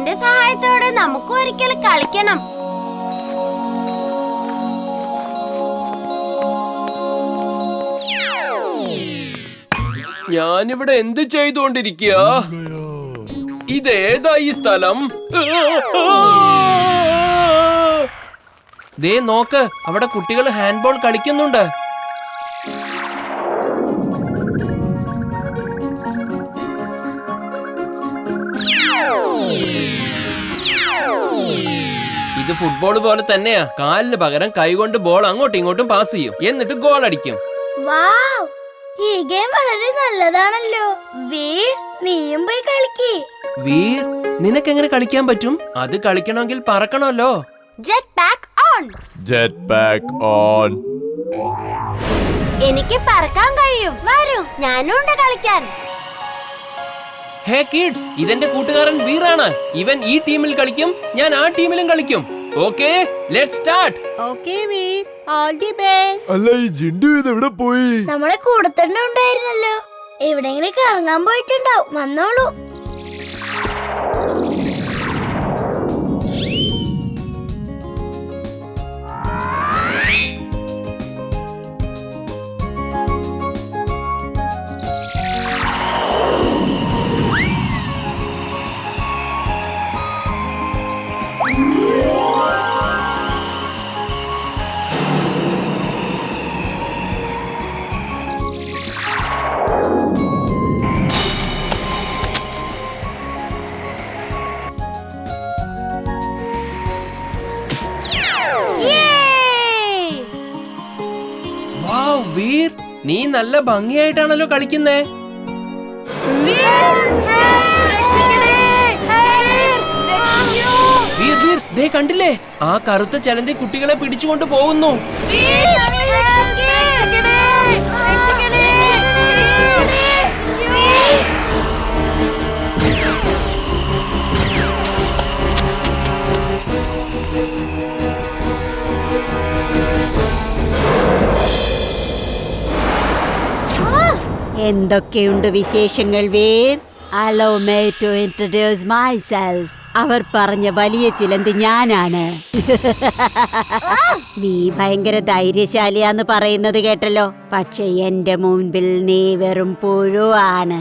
ദൈവത്തിന്റെ സഹായത്തോടെ നമുക്ക് ഒരിക്കൽ കളിക്കണം. ഞാനിവിടെ എന്ത് ചെയ്തുകൊണ്ടിരിക്കുക? ഇതേതാ ഈ സ്ഥലം? ദേ നോക്ക്, അവിടെ കുട്ടികൾ ഹാൻഡ്ബോൾ കളിക്കുന്നുണ്ട്. ഇത് ഫുട്ബോൾ പോലെ തന്നെയാ. കാലിന് പകരം കൈകൊണ്ട് ബോൾ അങ്ങോട്ടും ഇങ്ങോട്ടും പാസ് ചെയ്യും, എന്നിട്ട് ഗോൾ അടിക്കും. വാവ്, ഈ ഗെയിം വളരെ നല്ലതാണല്ലോ. വീർ, നീയും പോയി കളിക്ക്. വീർ, നിനക്ക് എങ്ങനെ കളിക്കാൻ പറ്റും? അത് കളിക്കണമെങ്കിൽ പറക്കണമല്ലോ. Jet pack on. Jet pack on. എനിക്ക് പറക്കാൻ കഴിയും. വരൂ, ഞാനും ഉണ്ട് കളിക്കാൻ. ഹേ കിഡ്സ്, ഇതെന്റെ കൂട്ടുകാരൻ വീറാണ്. ഇവൻ ഈ ടീമിൽ കളിക്കും, ഞാൻ ആ ടീമിലും കളിക്കും. Okay, let's start. Okay Veer, all the best. അല്ല, ഈ ജിണ്ടു ഇത് എവിടെ പോയി? നമ്മളെ കൂടെ തന്നെ ഉണ്ടായിരുന്നല്ലോ. എവിടെയെങ്കിലും കറങ്ങാൻ പോയിട്ടുണ്ടാവും. വന്നോളൂ. വീർ, നീ നല്ല ഭംഗിയായിട്ടാണല്ലോ കളിക്കുന്നേ. വീർ വീർ, ദേ കണ്ടില്ലേ, ആ കറുത്ത ചലന്തി കുട്ടികളെ പിടിച്ചുകൊണ്ട് പോകുന്നു. എന്തൊക്കെയുണ്ട് വിശേഷങ്ങൾ Veer? Allow me to introduce myself. അവർ പറഞ്ഞ വലിയ ചിലന്തി ഞാനാണ്. നീ ഭയങ്കര ധൈര്യശാലിയാന്ന് പറയുന്നത് കേട്ടല്ലോ. പക്ഷെ എന്റെ മുൻപിൽ നീ വെറും പുഴുവാണ്.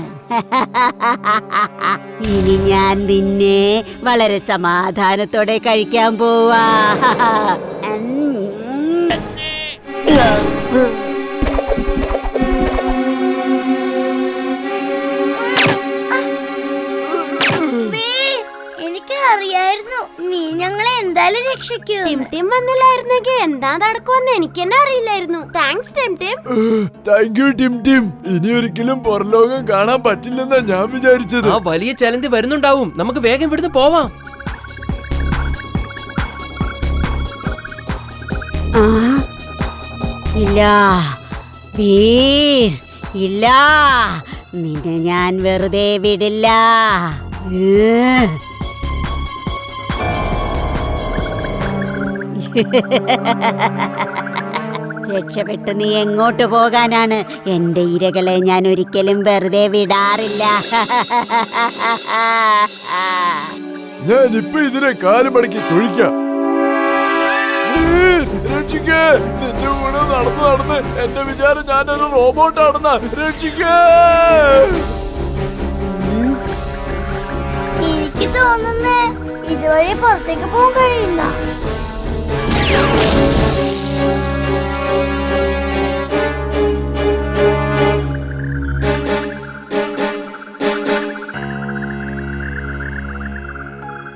ഇനി ഞാൻ നിന്നെ വളരെ സമാധാനത്തോടെ കഴിക്കാൻ പോവാ. അറിയായിരുന്നു നീ ഞങ്ങളെ എന്തായാലും രക്ഷിക്കൂ. ടിം വന്നില്ലായിരുന്നെങ്കിൽ എന്താ നടക്കുമെന്ന് എനിക്ക് തന്നെ അറിയില്ലായിരുന്നു. Thanks Tim. Thank you Tim. ഇനി ഒരിക്കലും പുറലോകം കാണാൻ പറ്റില്ലെന്നാ ഞാൻ വിചാരിച്ചത്. ആ വലിയ ചലന്തി വരുന്നുണ്ടാവും, നമുക്ക് വേഗം ഇവിടുന്ന് പോവാം. ഇല്ല വീർ, ഇല്ല, നിന്നെ ഞാൻ വെറുതെ വിടില്ല. രക്ഷപ്പെട്ടു നീ എങ്ങോട്ട് പോകാനാണ്? എന്റെ ഇരകളെ ഞാൻ ഒരിക്കലും വെറുതെ വിടാറില്ല. ഞാനിപ്പോ ഇതിനെ കാല് മടക്കി തൊഴിക്കാം. രക്ഷിക്കേ, നിന്റെ കൂടെ നടന്ന് എന്റെ വിചാരം ഞാനൊരു റോബോട്ടാണെന്നാ. രക്ഷിക്കേ. എനിക്ക് തോന്നുന്നേ ഇതുവഴി പുറത്തേക്ക് പോകാൻ കഴിയില്ല.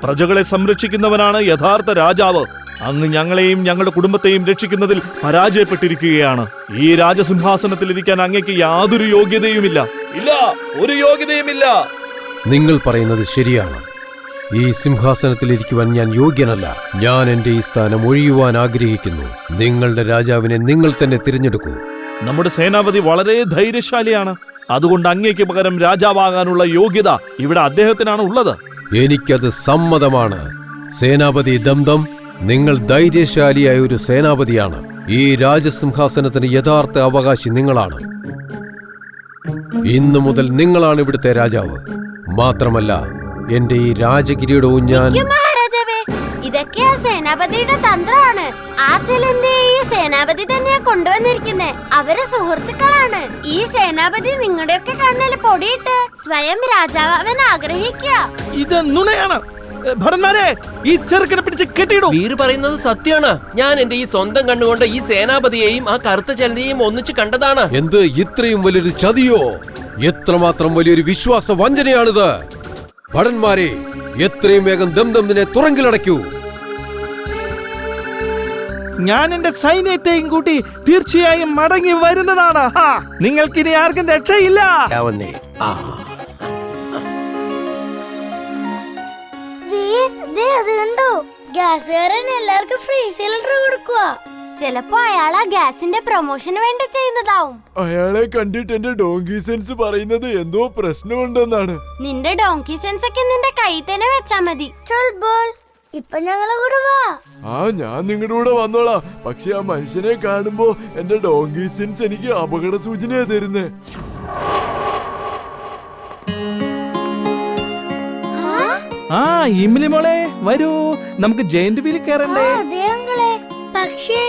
പ്രജകളെ സംരക്ഷിക്കുന്നവനാണ് യഥാർത്ഥ രാജാവ്. അങ്ങ് ഞങ്ങളെയും ഞങ്ങളുടെ കുടുംബത്തെയും രക്ഷിക്കുന്നതിൽ പരാജയപ്പെട്ടിരിക്കുകയാണ്. ഈ രാജസിംഹാസനത്തിൽ ഇരിക്കാൻ അങ്ങേക്ക് യാതൊരു യോഗ്യതയുമില്ല. ഇല്ല, ഒരു യോഗ്യതയുമില്ല. നിങ്ങൾ പറയുന്നത് ശരിയാണ്. ഈ സിംഹാസനത്തിൽ ഇരിക്കുവാൻ ഞാൻ യോഗ്യനല്ല. ഞാൻ എന്റെ ഈ സ്ഥാനം ഒഴിയുവാൻ ആഗ്രഹിക്കുന്നു. നിങ്ങളുടെ രാജാവിനെ നിങ്ങൾ തന്നെ തിരഞ്ഞെടുക്കൂ. നമ്മുടെ സേനാപതി വളരെ ധൈര്യശാലിയാണ്. അതുകൊണ്ട് അങ്ങേക്ക് പകരം രാജാവാകാനുള്ള യോഗ്യത ഇവിടെ അദ്ദേഹത്തിനാണ് ഉള്ളത്. എനിക്കത് സമ്മതമാണ്. സേനാപതി ദംദം, നിങ്ങൾ ധൈര്യശാലിയായ ഒരു സേനാപതിയാണ്. ഈ രാജസിംഹാസനത്തിന് യഥാർത്ഥ അവകാശി നിങ്ങളാണ്. ഇന്നു മുതൽ നിങ്ങളാണ് ഇവിടുത്തെ രാജാവ്. മാത്രമല്ല, എന്റെ ഈ രാജകിരീടവും ഞാൻ മഹാരാജാവേ, ഇതൊക്കെ ആ സേനാപതിയുടെ തന്ത്രമാണ്. ആ ചിലന്തി ഈ സേനാപതി തന്നെയാ കൊണ്ടുവന്നിരിക്കുന്നേ. അവരെ സുഹൃത്തുക്കളാണ്. ഈ സേനാപതി നിങ്ങളുടെയൊക്കെ കണ്ണിൽ പൊടിയിട്ട് സ്വയം രാജാവാൻ ആഗ്രഹിക്കുക. ഇത് നുണയാണ്. ഭടന്മാരെ, ഈ ചെറുക്കനെ പിടിച്ച് കെട്ടിയിടും. വീർ പറയുന്നത് സത്യമാണ്. ഞാൻ എന്റെ ഈ സ്വന്തം കണ്ണുകൊണ്ട് ഈ സേനാപതിയെയും ആ കറുത്ത ചലന്തിയെയും ഒന്നിച്ച് കണ്ടതാണ്. എന്ത് ഇത്രയും വലിയൊരു ചതിയോ? എത്രമാത്രം വലിയൊരു വിശ്വാസ വഞ്ചനയാണിത്? ഭടന്മാരെ, എത്രയും വേഗം ദംദമിനെ തുറങ്കിലടയ്ക്കൂ. ഞാൻ എന്റെ സൈന്യത്തെയും കൂട്ടി തീർച്ചയായും മടങ്ങി വരുന്നതാണ്. നിങ്ങൾക്കിനി ആർക്കും രക്ഷയില്ല. അത് കണ്ടോ, ഗ്യാസുകാരൻ എല്ലാവർക്കും ഫ്രീ സിലിണ്ടർ കൊടുക്കുക. ചിലപ്പോ അയാൾ ആ ഗ്യാസിന്റെ പ്രൊമോഷന് വേണ്ടി ചെയ്യുന്നതാവും. അയാളെ കണ്ടിട്ട് എന്റെ ഡോങ്കി സെൻസ് പറയുന്നത് എന്തോ പ്രശ്നമുണ്ടെന്നാണ്. നിന്റെ ഡോങ്കി സെൻസ് ഒക്കെ നിന്റെ കയ്യിൽ തന്നെ വെച്ചാ മതി. ഇപ്പൊ ഞങ്ങളെ കൂടെ വാ. ഞാൻ നിങ്ങളുടെ കൂടെ വന്നോളാം. പക്ഷെ ആ മനുഷ്യനെ കാണുമ്പോ എന്റെ ഡോങ്കി സെൻസ് എനിക്ക് അപകട സൂചനയാ തരുന്നേ. ഇമ്മിലി മോളെ, വരൂ, നമുക്ക് ജയന്റ് വീലിൽ കയറണ്ടേ? പക്ഷേ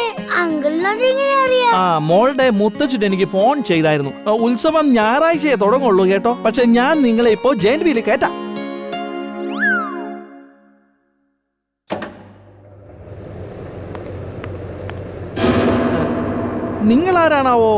അങ്കിളിനെങ്ങനെ അറിയാം? മോളുടെ മുത്തച്ഛൻ എനിക്ക് ഫോൺ ചെയ്തായിരുന്നു. ഉത്സവം ഞായറാഴ്ചയെ തുടങ്ങുള്ളൂ കേട്ടോ. പക്ഷെ ഞാൻ നിങ്ങളെ ഇപ്പോ ജയന്റ് വീലിൽ കയറ്റാം. നിങ്ങൾ ആരാണാവോ?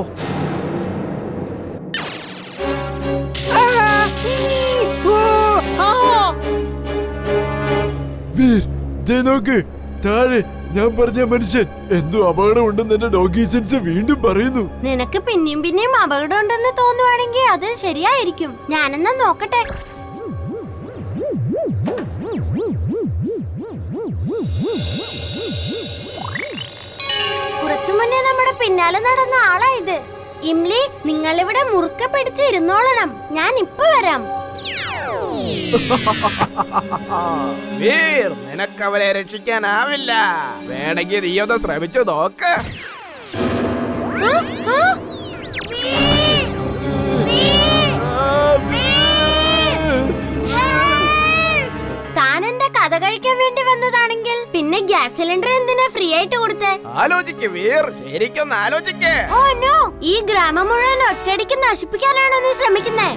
നോക്ക് താഴെ, ഞാൻ പറഞ്ഞ മനുഷ്യൻ എന്തോ അപകടം ഉണ്ടെന്ന് എന്റെ ഡോഗി സെൻസ് വീണ്ടും പറയുന്നു. നിനക്ക് പിന്നെയും അപകടം ഉണ്ടെന്ന് തോന്നുവാണെങ്കിൽ അത് ശരിയായിരിക്കും. ഞാനെന്നാ നോക്കട്ടെ. കുറച്ചു മുന്നേ നമ്മുടെ പിന്നാലെ നടന്ന ആളാ ഇത്. ഇംലി, നിങ്ങളിവിടെ മുറുക്കെ പിടിച്ച് ഇരുന്നോളണം. ഞാൻ ഇപ്പൊ വരാം. നിനക്ക് അവരെ രക്ഷിക്കാനാവില്ല. വേണമെങ്കിൽ നീ ഒന്ന് ശ്രമിച്ചു നോക്ക്. താൻ എന്റെ കഥ കഴിക്കാൻ വേണ്ടി വന്നതാണെങ്കിൽ പിന്നെ ഗ്യാസ് സിലിണ്ടർ എന്തിനാ ഫ്രീ ആയിട്ട് കൊടുത്തേ? ആലോചിക്ക് വീർ, ശരിക്കൊന്ന് ആലോചിക്ക്. ഓ നോ, ഈ ഗ്രാമം മുഴുവൻ ഒറ്റയടിക്ക് നശിപ്പിക്കാനാണോ നീ ശ്രമിക്കുന്നേ?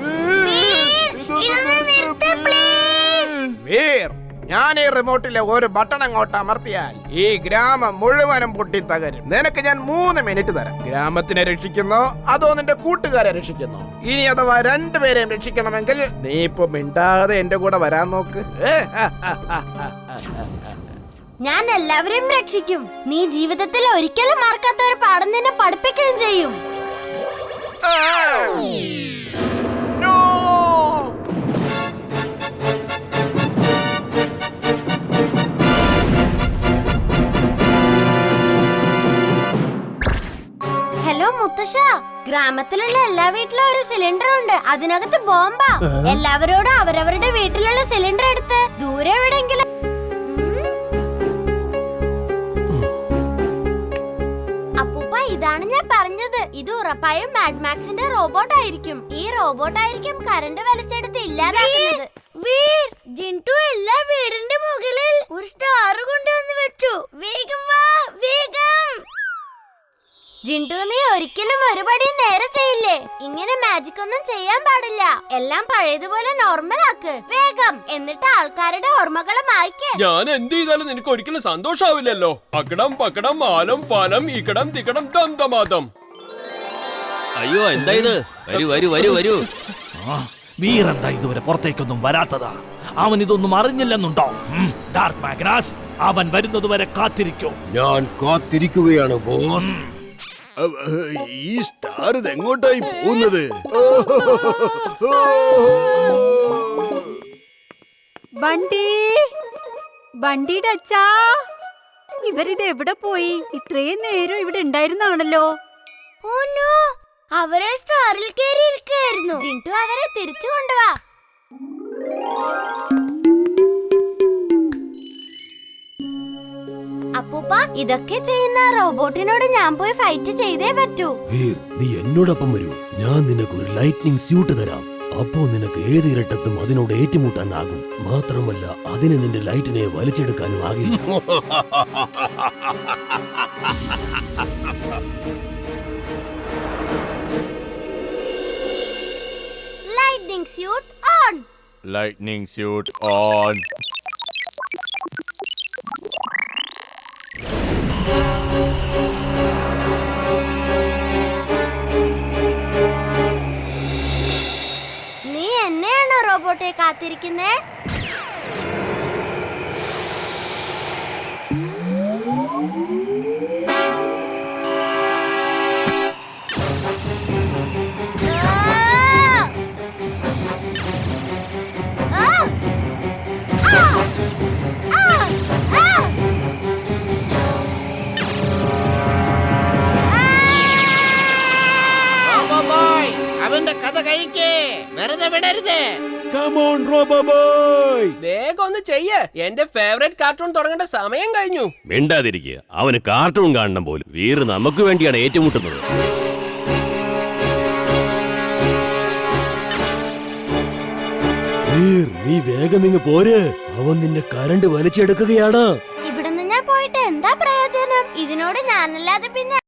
വീർ, ഞാൻ ഈ റിമോട്ടിലെ ഒരു ബട്ടൺ അങ്ങോട്ട് അമർത്തിയാൽ ഈ ഗ്രാമം മുഴുവനും പൊട്ടിത്തകരും. നിനക്ക് ഞാൻ 3 മിനിറ്റ് തരാം. ഗ്രാമത്തിനെ രക്ഷിക്കുന്നോ അതോ നിന്റെ കൂട്ടുകാരെ രക്ഷിക്കുന്നോ? ഇനി അഥവാ 2 പേരെയും രക്ഷിക്കണമെങ്കിൽ നീ ഇപ്പൊ മിണ്ടാതെ എന്റെ കൂടെ വരാൻ നോക്ക്. ഞാൻ എല്ലാവരെയും രക്ഷിക്കും. നീ ജീവിതത്തിൽ ഒരിക്കലും മറക്കാത്ത ഒരു പാഠം നിന്നെ പഠിപ്പിക്കുകയും ചെയ്യും. ഹലോ മുത്തശ്ശ, ഗ്രാമത്തിലുള്ള എല്ലാ വീട്ടിലും ഒരു സിലിണ്ടർ ഉണ്ട്. അതിനകത്ത് ബോംബാ. എല്ലാവരോടും അവരവരുടെ വീട്ടിലുള്ള സിലിണ്ടർ എടുത്ത് ദൂരെ എവിടെയെങ്കിലും. അപ്പൂപ്പ, ഇതാണ് ഞാൻ പറഞ്ഞത്. ഇത് ഉറപ്പായും മാഡ് മാക്സിന്റെ റോബോട്ട് ആയിരിക്കും. ഈ റോബോട്ട് ആയിരിക്കും കറണ്ട് വലിച്ചെടുത്ത് ഇല്ലാതാക്കുന്നത്. വീർ, ജിൻടു എല്ലാ വീടിന്റെ മുകളിൽ ഒരു സ്റ്റാർ കൊണ്ടുവന്ന് വെച്ചു. വേഗം വാ, വേഗം. ജിൻടു, നീ ഒരിക്കലും ഒരുപടി നേരെ ചെയ്യില്ലേ. ഇങ്ങനെ മാജിക് ഒന്നും ചെയ്യാൻ പാടില്ല. എല്ലാം പഴയതുപോലെ നോർമൽ ആക്ക് വേഗം. എന്നിട്ട് ആൾക്കാരുടെ ഓർമ്മകളെ മായ്ക്ക്. ഞാൻ എന്ത് ചെയ്താലും നിനക്ക് ഒരിക്കലും സന്തോഷാവില്ലല്ലോ. അക്കടം പക്കടം ആലം ഫലം ഇക്കടം തിക്കടം ദം ദമാദം. അയ്യോ, എന്താ ഇത്? വരൂ വരൂ വരൂ വരൂ. വീരെന്താ ഇതുവരെ പുറത്തേക്കൊന്നും വരാത്തതാ? അവൻ ഇതൊന്നും അറിഞ്ഞില്ലെന്നുണ്ടോ? ഡാർക്ക് മാഗ്നസ്, അവൻ വരുന്നതുവരെ കാത്തിരിക്കൂ. ഞാൻ കാത്തിരിക്കുകയാണ് ബോസ്. ഈ സ്റ്റാർ എങ്ങോട്ടായി പോകുന്നത്? ബണ്ടിയുടെ അച്ഛാ, ഇവരിത് എവിടെ പോയി? ഇത്രയും നേരം ഇവിടെ ഉണ്ടായിരുന്നാണല്ലോ. ഓ നോ, അവരെ സ്റ്റാറിൽ കയറി ഇരിക്കുകയായിരുന്നു. ജിൻടു, അവരെ തിരിച്ചു കൊണ്ടുവാ. അപ്പൂപ്പ, ഇതൊക്കെ ചെയ്യുന്ന റോബോട്ടിനോട് ഞാൻ പോയി ഫൈറ്റ് ചെയ്തേ പറ്റൂ. വീർ, നീ എന്നോടൊപ്പം വരൂ. ഞാൻ നിനക്ക് ഒരു ലൈറ്റ്നിങ് സ്യൂട്ട് തരാം. അപ്പോ നിനക്ക് ഏത് ഇരട്ടത്തും അതിനോട് ഏറ്റുമുട്ടാനാകും. മാത്രമല്ല അതിന് നിന്റെ ലൈറ്റിനെ വലിച്ചെടുക്കാനും ആകില്ല. Lightning suit on. Lightning suit on. നീ എന്നെയാണോ റോബോട്ടെ കാത്തിരിക്കുന്നേ? അവന്റെ കഥ കഴിക്കേ, വെറുതെ വിടരുത്. Come on, Robo Boy! വേഗം ഒന്ന് ചെയ്യ്, എന്റെ ഫേവറേറ്റ് കാർട്ടൂൺ തുടങ്ങേണ്ട സമയം കഴിഞ്ഞു. മിണ്ടാതിരിക്കുക. അവന് കാർട്ടൂൺ കാണണം പോലും. വീർ നമുക്ക് വേണ്ടിയാണ് ഏറ്റുമുട്ടുന്നത്. വീർ, നീ വേഗമിങ് പോര്. അവൻ നിന്നെ കരണ്ട് വലിച്ചെടുക്കുകയാണ്. ഇവിടുന്ന് ഞാൻ പോയിട്ട് എന്താ പ്രയോജനം? ഇതിനോട് ഞാനല്ലാതെ പിന്നെ